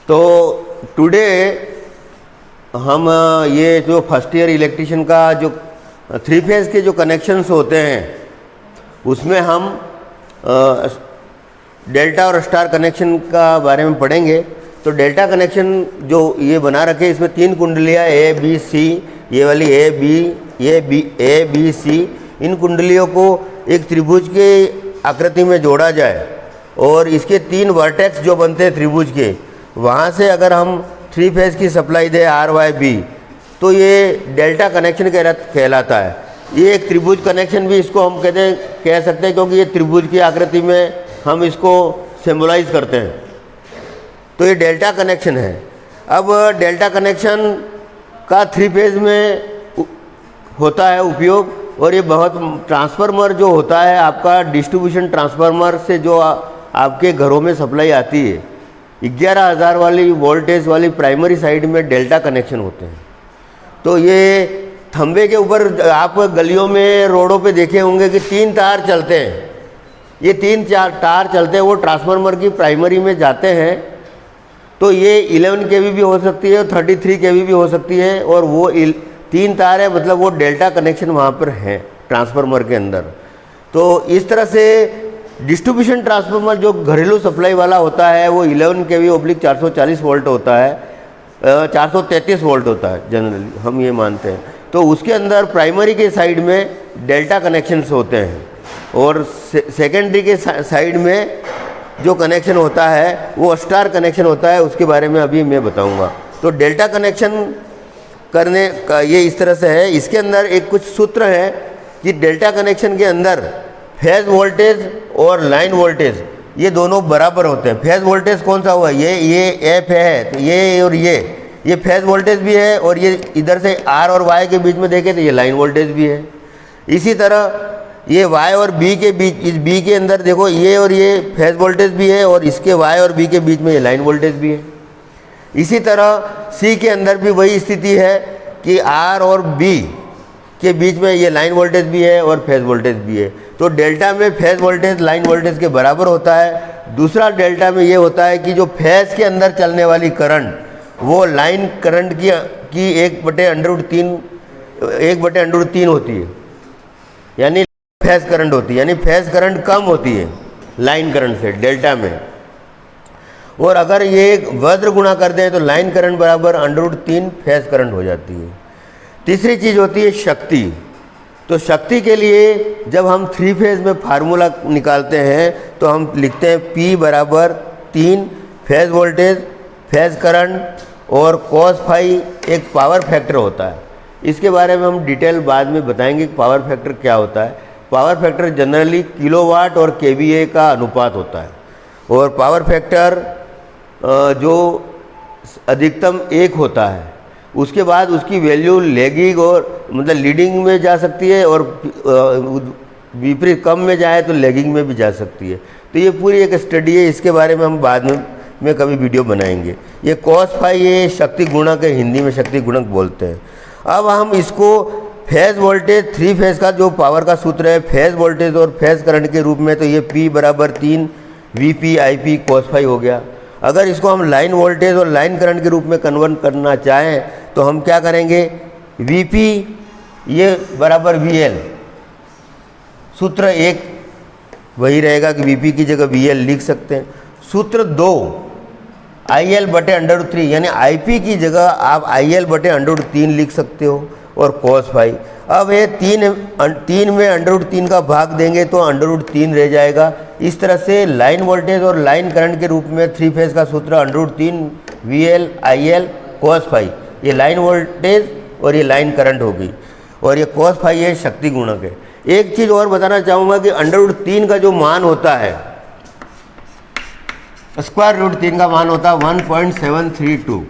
तो टुडे हम ये जो फर्स्ट ईयर इलेक्ट्रिशियन का जो 3 फेज़ के जो कनेक्शंस होते हैं उसमें हम डेल्टा और स्टार कनेक्शन का बारे में पढ़ेंगे। तो डेल्टा कनेक्शन जो ये बना रखे इसमें 3 कुंडलियाँ ए बी सी, ये वाली ए बी सी, इन कुंडलियों को एक त्रिभुज के आकृति में जोड़ा जाए और इसके 3 वर्टेक्स जो बनते हैं त्रिभुज के, वहाँ से अगर हम 3 फेज़ की सप्लाई दे आर वाई बी तो ये डेल्टा कनेक्शन कहलाता है। ये एक त्रिभुज कनेक्शन भी इसको हम कह सकते हैं, क्योंकि ये त्रिभुज की आकृति में हम इसको सिम्बलाइज करते हैं। तो ये डेल्टा कनेक्शन है। अब डेल्टा कनेक्शन का 3 फेज़ में होता है उपयोग, और ये बहुत ट्रांसफार्मर जो होता है आपका डिस्ट्रीब्यूशन ट्रांसफार्मर से जो आपके घरों में सप्लाई आती है 11,000 वाली वोल्टेज वाली प्राइमरी साइड में डेल्टा कनेक्शन होते हैं। तो ये खंभे के ऊपर आप गलियों में रोडों पे देखे होंगे कि 3 तार चलते हैं। ये 3-4 तार चलते हैं, वो ट्रांसफार्मर की प्राइमरी में जाते हैं। तो ये 11 केवी भी हो सकती है, 33 केवी भी हो सकती है, और वो 3 तार है, मतलब वो डेल्टा कनेक्शन वहाँ पर है ट्रांसफार्मर के अंदर। तो इस तरह से डिस्ट्रीब्यूशन ट्रांसफार्मर जो घरेलू सप्लाई वाला होता है वो 11 केवी / 440 वोल्ट होता है, 433 वोल्ट होता है जनरली, हम ये मानते हैं। तो उसके अंदर प्राइमरी के साइड में डेल्टा कनेक्शंस होते हैं, और सेकेंडरी के साइड में जो कनेक्शन होता है वो स्टार कनेक्शन होता है। उसके बारे में अभी मैं बताऊंगा। तो डेल्टा कनेक्शन करने का ये इस तरह से है। इसके अंदर एक कुछ सूत्र है कि डेल्टा कनेक्शन के अंदर फेज़ वोल्टेज और लाइन वोल्टेज ये दोनों बराबर होते हैं। फेज़ वोल्टेज कौन सा हुआ, ये एफ है, तो ये और ये फेज़ वोल्टेज भी है, और ये इधर से आर और वाई के बीच में देखें तो ये लाइन वोल्टेज भी है। इसी तरह ये y और b के बीच, इस b के अंदर देखो ये और ये फेज़ वोल्टेज भी है, और इसके y और b के बीच में ये लाइन वोल्टेज भी है। इसी तरह c के अंदर भी वही स्थिति है कि r और b के बीच में ये लाइन वोल्टेज भी है और फेज़ वोल्टेज भी है। तो डेल्टा में फेज़ वोल्टेज लाइन वोल्टेज के बराबर होता है। दूसरा डेल्टा में ये होता है कि जो फेज़ के अंदर चलने वाली करंट वो लाइन करंट की 1/√3 होती है, यानी फेज़ करंट होती है, यानी फेज़ करंट कम होती है लाइन करंट से डेल्टा में। और अगर ये वज्र गुणा कर दें तो लाइन करंट बराबर √3 फेज़ करंट हो जाती है। तीसरी चीज़ होती है शक्ति। तो शक्ति के लिए जब हम 3 फेज़ में फार्मूला निकालते हैं तो हम लिखते हैं P = 3 phase voltage, phase current और cos फाई एक पावर फैक्टर होता है। इसके बारे में हम डिटेल बाद में बताएंगे कि पावर फैक्टर क्या होता है। पावर फैक्टर जनरली किलोवाट और केवीए का अनुपात होता है, और पावर फैक्टर जो अधिकतम 1 होता है उसके बाद उसकी वैल्यू लैगिंग और मतलब लीडिंग में जा सकती है, और विपरीत कम में जाए तो लैगिंग में भी जा सकती है। तो ये पूरी एक स्टडी है, इसके बारे में हम बाद में कभी वीडियो बनाएंगे। ये cos फाई ये शक्ति गुणक है, हिंदी में शक्ति गुणक बोलते हैं। अब हम इसको फेज़ वोल्टेज 3 फेज़ का जो पावर का सूत्र है फेज़ वोल्टेज और फेज़ करंट के रूप में, तो ये P = 3 VP IP cos phi हो गया। अगर इसको हम लाइन वोल्टेज और लाइन करंट के रूप में कन्वर्ट करना चाहें तो हम क्या करेंगे, VP ये बराबर VL, सूत्र एक वही रहेगा कि VP की जगह VL लिख सकते हैं। सूत्र 2 IL/√3, यानी IP की जगह आप IL/√3 लिख सकते हो, और cos फाई। अब ये 3 में √3 का भाग देंगे तो √3 रह जाएगा। इस तरह से लाइन वोल्टेज और लाइन करंट के रूप में 3 फेज़ का सूत्र √3 VL IL cos फाई, ये लाइन वोल्टेज और ये लाइन करंट होगी, और ये cos फाई ये शक्ति गुणक है। एक चीज़ और बताना चाहूँगा कि √3 का जो मान होता है, √3 का मान होता है 1.732,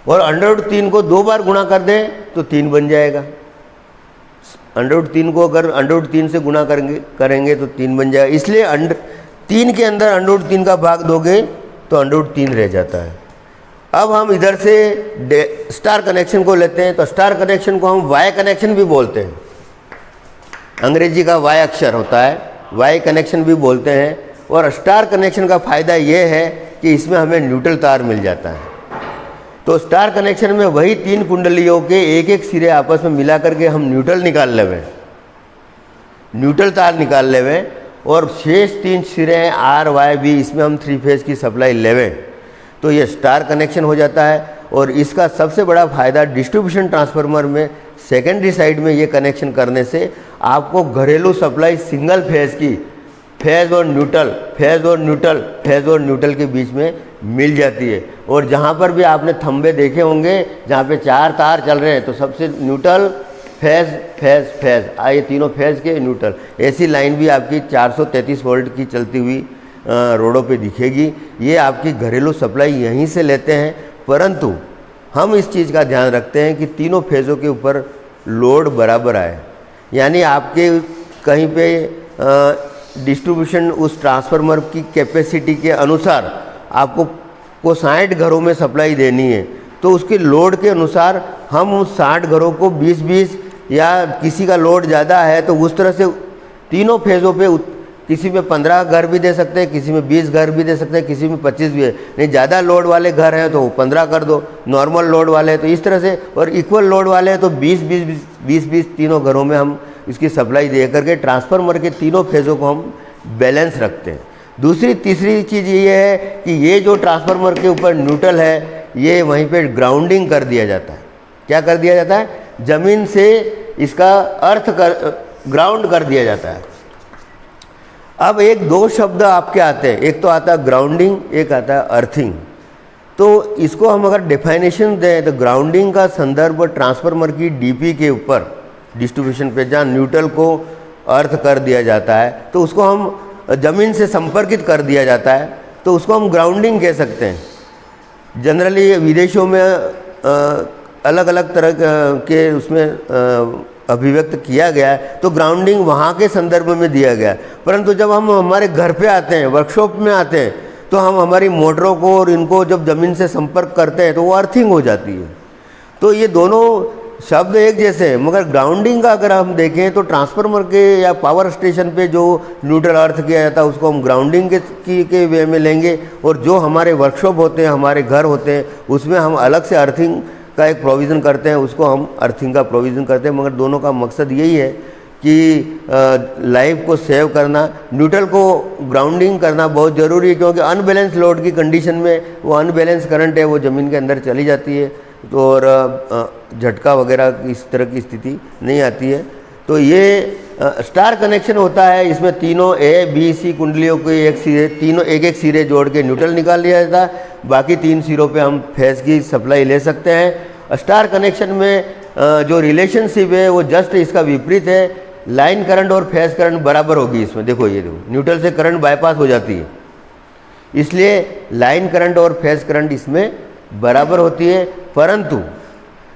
और √3 को 2 बार गुणा कर दें तो 3 बन जाएगा। √3 को अगर √3 से गुणा करेंगे तो 3 बन जाएगा। इसलिए 3 के अंदर √3 का भाग दोगे तो √3 रह जाता है। अब हम इधर से स्टार कनेक्शन को लेते हैं। तो स्टार कनेक्शन को हम वाई कनेक्शन भी बोलते हैं, अंग्रेजी का वाई अक्षर होता है, वाई कनेक्शन भी बोलते हैं। और स्टार कनेक्शन का फ़ायदा ये है कि इसमें हमें न्यूट्रल तार मिल जाता है। तो स्टार कनेक्शन में वही 3 कुंडलियों के एक एक सिरे आपस में मिला करके हम न्यूट्रल निकाल लेवे, न्यूट्रल तार निकाल लेवे, और शेष 3 सिरे हैं आर वाई बी, इसमें हम 3 फेज की सप्लाई लेवें, तो ये स्टार कनेक्शन हो जाता है। और इसका सबसे बड़ा फ़ायदा डिस्ट्रीब्यूशन ट्रांसफार्मर में सेकेंडरी साइड में ये कनेक्शन करने से आपको घरेलू सप्लाई सिंगल फेज की फेज और न्यूट्रल, फेज और न्यूट्रल, फेज और न्यूट्रल के बीच में मिल जाती है। और जहाँ पर भी आपने थंबे देखे होंगे जहाँ पे 4 तार चल रहे हैं तो सबसे न्यूट्रल, फेज, फेज, फेज, ये तीनों फेज के न्यूट्रल, ऐसी लाइन भी आपकी 433 वोल्ट की चलती हुई रोडों पे दिखेगी। ये आपकी घरेलू सप्लाई यहीं से लेते हैं, परंतु हम इस चीज़ का ध्यान रखते हैं कि तीनों फेज़ों के ऊपर लोड बराबर आए, यानी आपके कहीं पे डिस्ट्रीब्यूशन उस ट्रांसफार्मर की कैपेसिटी के अनुसार आपको को 60 घरों में सप्लाई देनी है, तो उसके लोड के अनुसार हम उस 60 घरों को 20-20, या किसी का लोड ज़्यादा है तो उस तरह से तीनों फेज़ों पे किसी में 15 घर भी दे सकते हैं, किसी में 20 घर भी दे सकते हैं, किसी में 25 भी है। नहीं, ज़्यादा लोड वाले घर हैं तो 15 कर दो, नॉर्मल लोड वाले हैं तो इस तरह से, और इक्वल लोड वाले हैं तो 20-20 तीनों घरों में हम इसकी सप्लाई दे करके ट्रांसफार्मर के तीनों फेज़ों को हम बैलेंस रखते हैं। तीसरी चीज़ ये है कि ये जो ट्रांसफार्मर के ऊपर न्यूट्रल है, ये वहीं पे ग्राउंडिंग कर दिया जाता है। क्या कर दिया जाता है? ज़मीन से इसका ग्राउंड कर दिया जाता है। अब 1-2 शब्द आपके आते हैं, एक तो आता है ग्राउंडिंग, एक आता है अर्थिंग। तो इसको हम अगर डिफाइनेशन दें तो ग्राउंडिंग का संदर्भ ट्रांसफार्मर की डीपी के ऊपर, डिस्ट्रीब्यूशन पे जहाँ न्यूट्रल को अर्थ कर दिया जाता है तो उसको हम ज़मीन से संपर्कित कर दिया जाता है, तो उसको हम ग्राउंडिंग कह सकते हैं। जनरली विदेशों में अलग अलग तरह के उसमें अभिव्यक्त किया गया है, तो ग्राउंडिंग वहाँ के संदर्भ में दिया गया है। परंतु जब हम हमारे घर पे आते हैं, वर्कशॉप में आते हैं, तो हम हमारी मोटरों को और इनको जब ज़मीन से संपर्क करते हैं तो वो अर्थिंग हो जाती है। तो ये दोनों शब्द एक जैसे हैं, मगर ग्राउंडिंग का अगर हम देखें तो ट्रांसफार्मर के या पावर स्टेशन पे जो न्यूट्रल अर्थ किया जाता है उसको हम ग्राउंडिंग के वे में लेंगे, और जो हमारे वर्कशॉप होते हैं, हमारे घर होते हैं, उसमें हम अलग से अर्थिंग का एक प्रोविज़न करते हैं, उसको हम अर्थिंग का प्रोविज़न करते हैं। मगर दोनों का मकसद यही है कि लाइफ को सेव करना, न्यूट्रल को ग्राउंडिंग करना बहुत ज़रूरी है, क्योंकि अनबैलेंस लोड की कंडीशन में वो अनबैलेंस करंट है वो ज़मीन के अंदर चली जाती है, तो और झटका वगैरह इस तरह की स्थिति नहीं आती है। तो ये स्टार कनेक्शन होता है, इसमें तीनों ए बी सी कुंडलियों के एक सिरे, तीनों एक एक सिरे जोड़ के न्यूट्रल निकाल लिया जाता है, बाकी 3 सिरों पे हम फेज की सप्लाई ले सकते हैं। स्टार कनेक्शन में जो रिलेशनशिप है वो जस्ट इसका विपरीत है, लाइन करंट और फेज करंट बराबर होगी इसमें। देखो ये देखो, न्यूट्रल से करंट बाईपास हो जाती है, इसलिए लाइन करंट और फेज करंट इसमें बराबर होती है, परंतु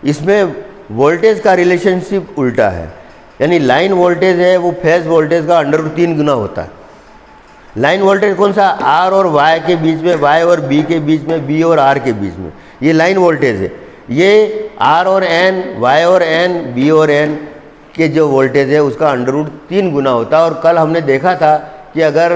इसमें वोल्टेज का रिलेशनशिप उल्टा है, यानी लाइन वोल्टेज है वो फेज वोल्टेज का √3 गुना होता है। लाइन वोल्टेज कौन सा? आर और वाई के बीच में, वाई और बी के बीच में, बी और आर के बीच में, ये लाइन वोल्टेज है। ये आर और एन, वाई और एन, बी और एन के जो वोल्टेज है उसका √3 गुना होता है। और कल हमने देखा था कि अगर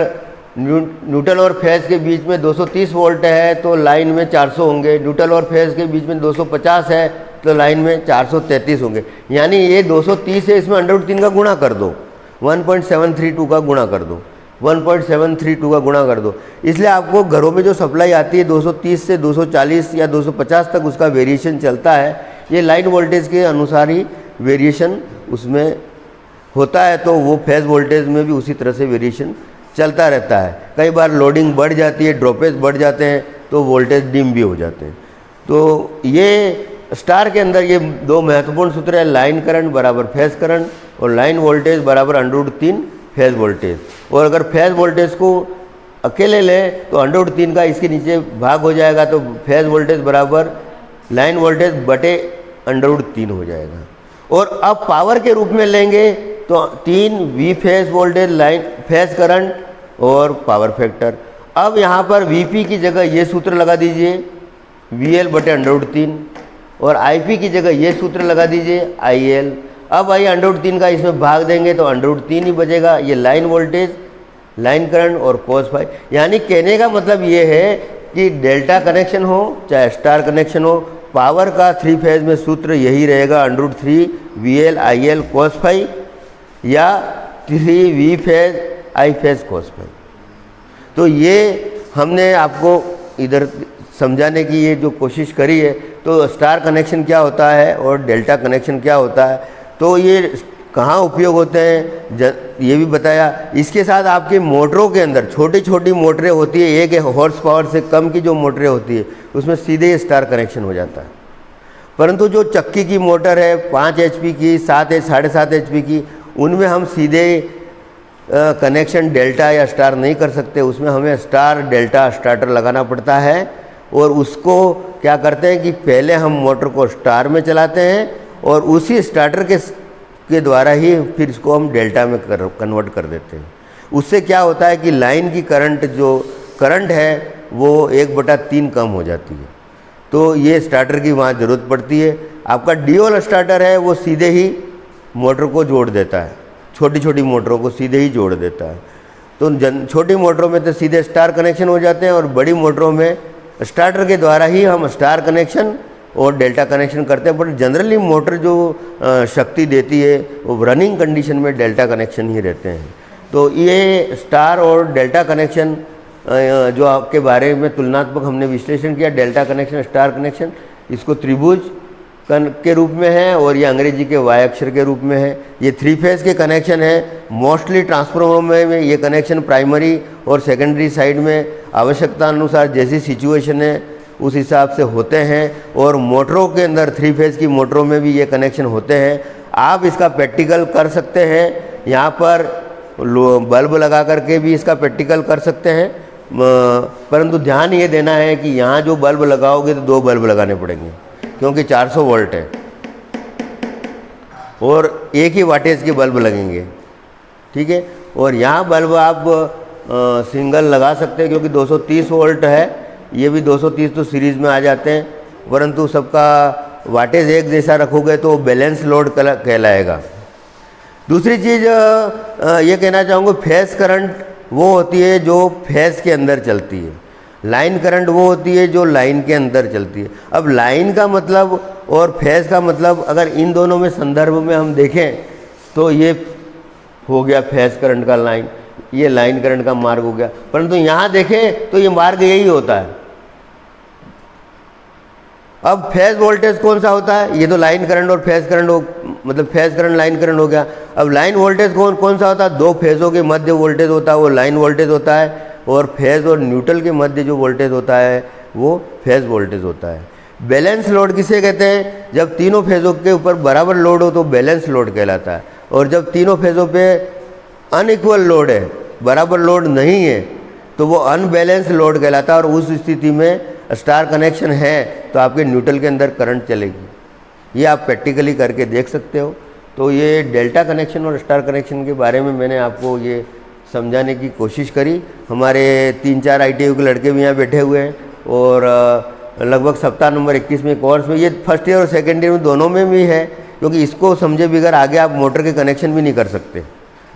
न्यूट्रल और फेज के बीच में 230 वोल्ट है तो लाइन में 400 होंगे, न्यूट्रल और फेज के बीच में 250 है तो लाइन में 433 होंगे, यानी ये 230 है, इसमें √3 का गुणा कर दो, 1.732 का गुणा कर दो, 1.732 का गुणा कर दो। इसलिए आपको घरों में जो सप्लाई आती है 230 से 240 या 250 तक उसका वेरिएशन चलता है। ये लाइन वोल्टेज के अनुसार ही वेरिएशन उसमें होता है, तो वो फेज वोल्टेज में भी उसी तरह से वेरिएशन चलता रहता है। कई बार लोडिंग बढ़ जाती है, ड्रॉपेज बढ़ जाते हैं तो वोल्टेज डिम भी हो जाते हैं। तो ये स्टार के अंदर ये 2 महत्वपूर्ण सूत्र है, लाइन करंट बराबर फेज करंट और लाइन वोल्टेज बराबर √3 फेज वोल्टेज। और अगर फेज वोल्टेज को अकेले लें तो √3 का इसके नीचे भाग हो जाएगा, तो फेज वोल्टेज बराबर लाइन वोल्टेज बटे √3 हो जाएगा। और अब पावर के रूप में लेंगे तो 3 V phase voltage, line phase current और पावर फैक्टर। अब यहाँ पर वीपी की जगह ये सूत्र लगा दीजिए, VL बटे √3, और IP की जगह ये सूत्र लगा दीजिए, IL। अब आइए √3 का इसमें भाग देंगे तो √3 ही बचेगा। ये लाइन वोल्टेज, लाइन करंट और cos फाई, यानी कहने का मतलब ये है कि डेल्टा कनेक्शन हो चाहे स्टार कनेक्शन हो, पावर का 3 फेज में सूत्र यही रहेगा √3 VL IL cos phi या 3 V phase I phase cos phi। तो ये हमने आपको इधर समझाने की ये जो कोशिश करी है। तो स्टार कनेक्शन क्या होता है और डेल्टा कनेक्शन क्या होता है, तो ये कहाँ उपयोग होते हैं ये भी बताया। इसके साथ आपके मोटरों के अंदर छोटी छोटी मोटरें होती है, 1 हॉर्स पावर से कम की जो मोटरें होती है उसमें सीधे स्टार कनेक्शन हो जाता है। परंतु जो चक्की की मोटर है 5 HP की, 7.5 HP की, उनमें हम सीधे कनेक्शन डेल्टा या स्टार नहीं कर सकते, उसमें हमें स्टार डेल्टा स्टार्टर लगाना पड़ता है। और उसको क्या करते हैं कि पहले हम मोटर को स्टार में चलाते हैं और उसी स्टार्टर के द्वारा ही फिर इसको हम डेल्टा में कन्वर्ट कर देते हैं। उससे क्या होता है कि लाइन की करंट है वो 1/3 कम हो जाती है। तो ये स्टार्टर की वहाँ ज़रूरत पड़ती है। आपका ड्यूअल स्टार्टर है वो सीधे ही मोटर को जोड़ देता है, छोटी छोटी मोटरों को सीधे ही जोड़ देता है। तो छोटी मोटरों में तो सीधे स्टार कनेक्शन हो जाते हैं और बड़ी मोटरों में स्टार्टर के द्वारा ही हम स्टार कनेक्शन और डेल्टा कनेक्शन करते हैं। पर जनरली मोटर जो शक्ति देती है वो रनिंग कंडीशन में डेल्टा कनेक्शन ही रहते हैं। तो ये स्टार और डेल्टा कनेक्शन जो आपके बारे में तुलनात्मक हमने विश्लेषण किया, डेल्टा कनेक्शन स्टार कनेक्शन, इसको त्रिभुज के रूप में है और ये अंग्रेजी के वाई अक्षर के रूप में है। ये 3 फेज के कनेक्शन है। मोस्टली ट्रांसफार्मर में ये कनेक्शन प्राइमरी और सेकेंडरी साइड में आवश्यकता अनुसार जैसी सिचुएशन है उस हिसाब से होते हैं। और मोटरों के अंदर 3 फेज की मोटरों में भी ये कनेक्शन होते हैं। आप इसका प्रैक्टिकल कर सकते हैं, यहाँ पर बल्ब लगा करके भी इसका प्रैक्टिकल कर सकते हैं। परंतु ध्यान ये देना है कि यहाँ जो बल्ब लगाओगे तो 2 बल्ब लगाने पड़ेंगे क्योंकि 400 वोल्ट है और एक ही वाटेज के बल्ब लगेंगे, ठीक है। और यहाँ बल्ब आप सिंगल लगा सकते हैं क्योंकि 230 वोल्ट है, ये भी 230 तो सीरीज़ में आ जाते हैं। परंतु सबका वाटेज एक जैसा रखोगे तो बैलेंस लोड कहलाएगा। दूसरी चीज़ ये कहना चाहूँगा, फेज करंट वो होती है जो फेज के अंदर चलती है, लाइन करंट वो होती है जो लाइन के अंदर चलती है। अब लाइन का मतलब और फेज का मतलब अगर इन दोनों में संदर्भ में हम देखें तो ये हो गया फेज करंट का लाइन, ये लाइन करंट का मार्ग हो गया। परंतु यहाँ देखें तो ये मार्ग यही होता है। अब फेज वोल्टेज कौन सा होता है, ये तो लाइन करंट और फेज करंट हो, मतलब फेज करंट लाइन करंट हो गया। अब लाइन वोल्टेज कौन सा होता है, 2 फेजों के मध्य वोल्टेज होता है वो लाइन वोल्टेज होता है, और फेज और न्यूट्रल के मध्य जो वोल्टेज होता है वो फेज वोल्टेज होता है। बैलेंस लोड किसे कहते हैं, जब तीनों फेजों के ऊपर बराबर लोड हो तो बैलेंस लोड कहलाता है। और जब तीनों फेजों पे अनइक्वल लोड है, बराबर लोड नहीं है, तो वो अनबैलेंस लोड कहलाता है। और उस स्थिति में स्टार कनेक्शन है तो आपके न्यूट्रल के अंदर करंट चलेगी। ये आप प्रैक्टिकली करके देख सकते हो। तो ये डेल्टा कनेक्शन और स्टार कनेक्शन के बारे में मैंने आपको ये समझाने की कोशिश करी। हमारे 3-4 ITU के लड़के भी यहाँ बैठे हुए हैं और लगभग सप्ताह नंबर 21 में कोर्स में, ये फर्स्ट ईयर और सेकेंड ईयर में दोनों में भी है, क्योंकि इसको समझे बगैर आगे आप मोटर के कनेक्शन भी नहीं कर सकते।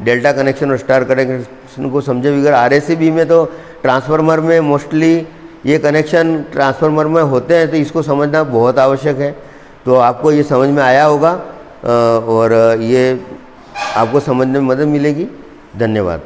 डेल्टा कनेक्शन और स्टार कनेक्शन को समझे बगैर RACB में तो ट्रांसफार्मर में मोस्टली ये कनेक्शन ट्रांसफार्मर में होते हैं, तो इसको समझना बहुत आवश्यक है। तो आपको ये समझ में आया होगा और ये आपको समझने में मदद मिलेगी। धन्यवाद।